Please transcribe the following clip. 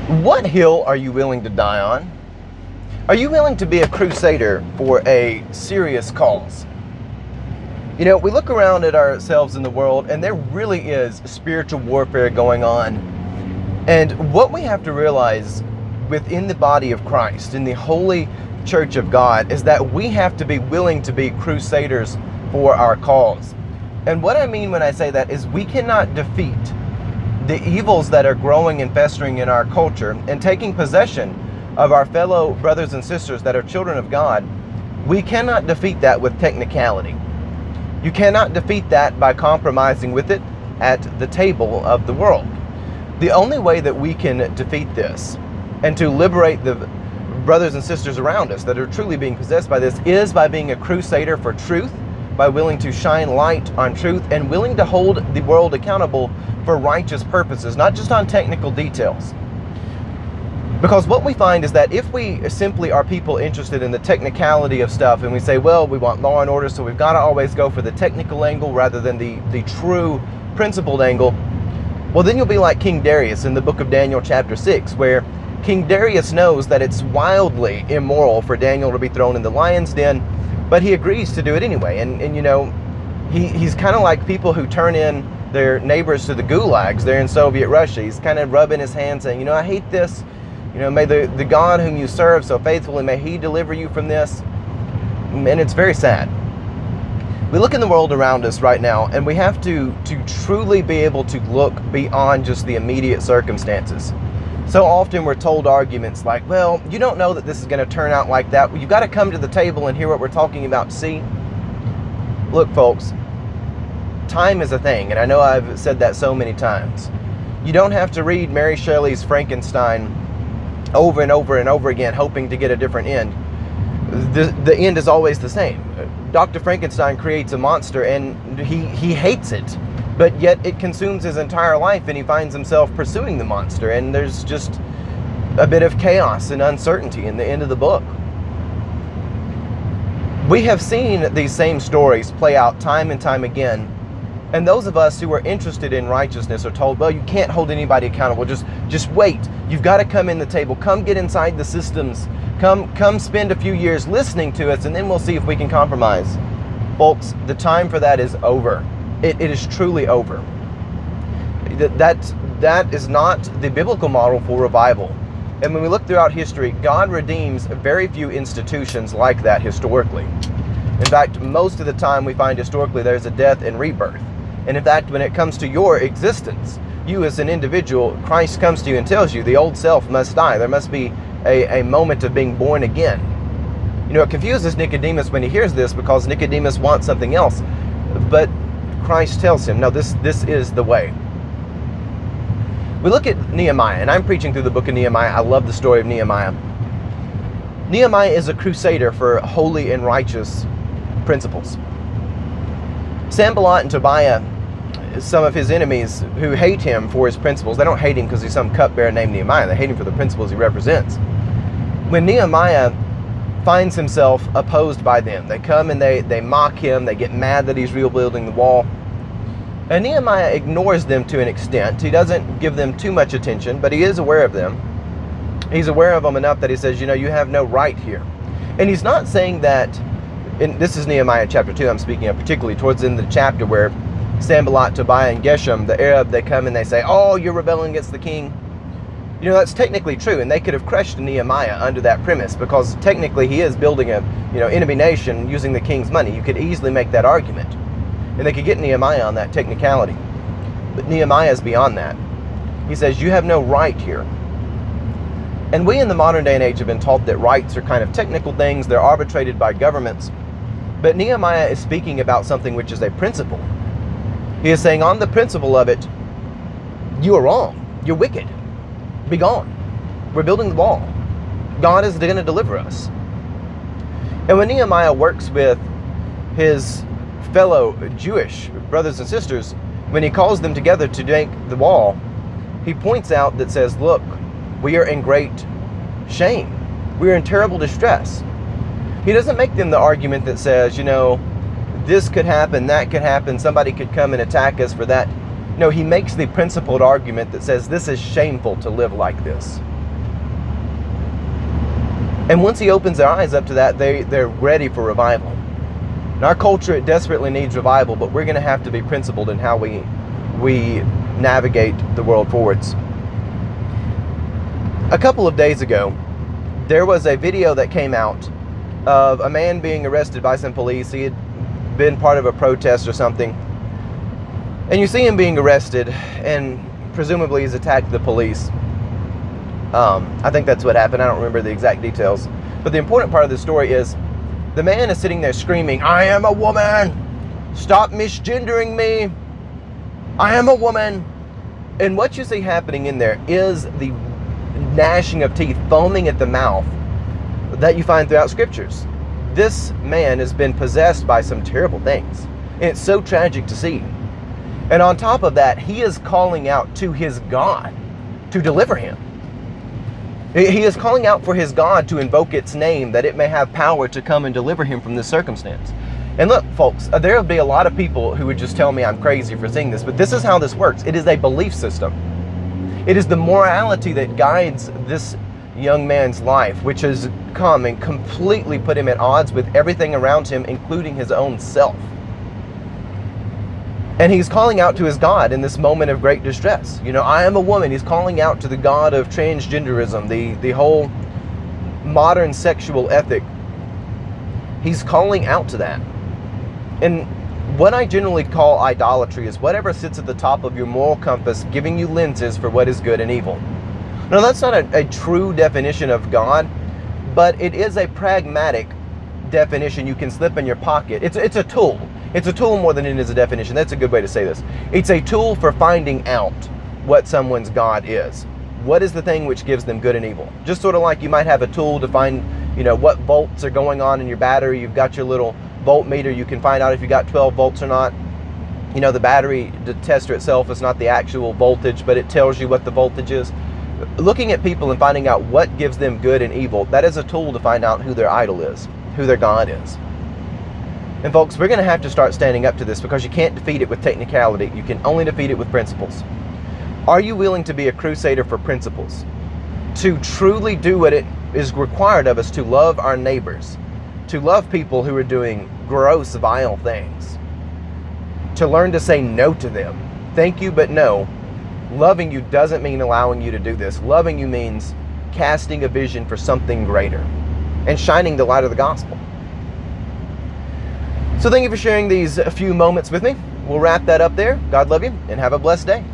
What hill are you willing to die on? Are you willing to be a crusader for a serious cause? You know, we look around at ourselves in the world, and there really is spiritual warfare going on. And what we have to realize within the body of Christ, in the holy church of God, is that we have to be willing to be crusaders for our cause. And what I mean when I say that is we cannot defeat the evils that are growing and festering in our culture and taking possession of our fellow brothers and sisters that are children of God. We cannot defeat that with technicality. You cannot defeat that by compromising with it at the table of the world. The only way that we can defeat this and to liberate the brothers and sisters around us that are truly being possessed by this is by being a crusader for truth, by willing to shine light on truth and willing to hold the world accountable for righteous purposes, not just on technical details. Because what we find is that if we simply are people interested in the technicality of stuff and we say, well, we want law and order, so we've got to always go for the technical angle rather than the true principled angle, well, then you'll be like King Darius in the book of Daniel chapter 6, where King Darius knows that it's wildly immoral for Daniel to be thrown in the lion's den, but he agrees to do it anyway. And you know, he's kind of like people who turn in their neighbors to the gulags there in Soviet Russia. He's kind of rubbing his hands saying, you know, I hate this. You know, may the God whom you serve so faithfully, may he deliver you from this. And it's very sad. We look in the world around us right now, and we have to truly be able to look beyond just the immediate circumstances. So often we're told arguments like, well, you don't know that this is going to turn out like that. You've got to come to the table and hear what we're talking about to see. Look, folks, time is a thing, and I know I've said that so many times. You don't have to read Mary Shelley's Frankenstein over and over and over again, hoping to get a different end. The end is always the same. Dr. Frankenstein creates a monster, and he hates it, but yet it consumes his entire life, and he finds himself pursuing the monster, and there's just a bit of chaos and uncertainty in the end of the book. We have seen these same stories play out time and time again. And those of us who are interested in righteousness are told, well, you can't hold anybody accountable. Just wait. You've got to come in the table. Come get inside the systems. Come spend a few years listening to us, and then we'll see if we can compromise. Folks, the time for that is over. It is truly over. That is not the biblical model for revival. And when we look throughout history, God redeems very few institutions like that historically. In fact, most of the time we find historically there's a death and rebirth. And in fact, when it comes to your existence, you as an individual, Christ comes to you and tells you the old self must die. There must be a moment of being born again. You know, it confuses Nicodemus when he hears this because Nicodemus wants something else. But Christ tells him, no, this is the way. We look at Nehemiah, and I'm preaching through the book of Nehemiah. I love the story of Nehemiah. Nehemiah is a crusader for holy and righteous principles. Sanballat and Tobiah, some of his enemies who hate him for his principles, they don't hate him because he's some cupbearer named Nehemiah. They hate him for the principles he represents. When Nehemiah finds himself opposed by them, they come and they mock him, they get mad that he's rebuilding the wall. And Nehemiah ignores them to an extent. He doesn't give them too much attention, but he is aware of them. He's aware of them enough that he says, you know, you have no right here. And he's not saying that, and this is Nehemiah chapter 2 I'm speaking of, particularly towards the end of the chapter where Sanballat, Tobiah, and Geshem, the Arab, they come and they say, oh, you're rebelling against the king. You know, that's technically true, and they could have crushed Nehemiah under that premise because technically he is building a, enemy nation using the king's money. You could easily make that argument. And they could get Nehemiah on that technicality. But Nehemiah is beyond that. He says, you have no right here. And we in the modern day and age have been taught that rights are kind of technical things. They're arbitrated by governments. But Nehemiah is speaking about something which is a principle. He is saying on the principle of it, you are wrong. You're wicked. Be gone. We're building the wall. God is going to deliver us. And when Nehemiah works with his fellow Jewish brothers and sisters, when he calls them together to make the wall, he points out that says, look, we are in great shame. We are in terrible distress. He doesn't make them the argument that says, this could happen, that could happen, somebody could come and attack us for that. No, he makes the principled argument that says this is shameful to live like this. And once he opens their eyes up to that, they're ready for revival. In our culture, it desperately needs revival, but we're going to have to be principled in how we navigate the world forwards. A couple of days ago, there was a video that came out of a man being arrested by some police. He had been part of a protest or something. And you see him being arrested, and presumably he's attacked the police. I think that's what happened. I don't remember the exact details. But the important part of the story is the man is sitting there screaming, "I am a woman! Stop misgendering me! I am a woman!" And what you see happening in there is the gnashing of teeth, foaming at the mouth that you find throughout scriptures. This man has been possessed by some terrible things. And it's so tragic to see. And on top of that, he is calling out to his God to deliver him. He is calling out for his God to invoke its name, that it may have power to come and deliver him from this circumstance. And look, folks, there will be a lot of people who would just tell me I'm crazy for seeing this, but this is how this works. It is a belief system. It is the morality that guides this young man's life, which has come and completely put him at odds with everything around him, including his own self. And he's calling out to his God in this moment of great distress. You know, I am a woman. He's calling out to the God of transgenderism, the whole modern sexual ethic. He's calling out to that. And what I generally call idolatry is whatever sits at the top of your moral compass, giving you lenses for what is good and evil. Now, that's not a true definition of God, but it is a pragmatic definition you can slip in your pocket. It's a tool. It's a tool more than it is a definition. That's a good way to say this. It's a tool for finding out what someone's God is. What is the thing which gives them good and evil? Just sort of like you might have a tool to find, you know, what volts are going on in your battery. You've got your little voltmeter. You can find out if you got 12 volts or not. You know, the battery tester itself is not the actual voltage, but it tells you what the voltage is. Looking at people and finding out what gives them good and evil, that is a tool to find out who their idol is, who their God is. And folks, we're going to have to start standing up to this, because you can't defeat it with technicality. You can only defeat it with principles. Are you willing to be a crusader for principles? To truly do what it is required of us to love our neighbors, to love people who are doing gross, vile things, to learn to say no to them. Thank you, but no. Loving you doesn't mean allowing you to do this. Loving you means casting a vision for something greater and shining the light of the gospel. So thank you for sharing these few moments with me. We'll wrap that up there. God love you, and have a blessed day.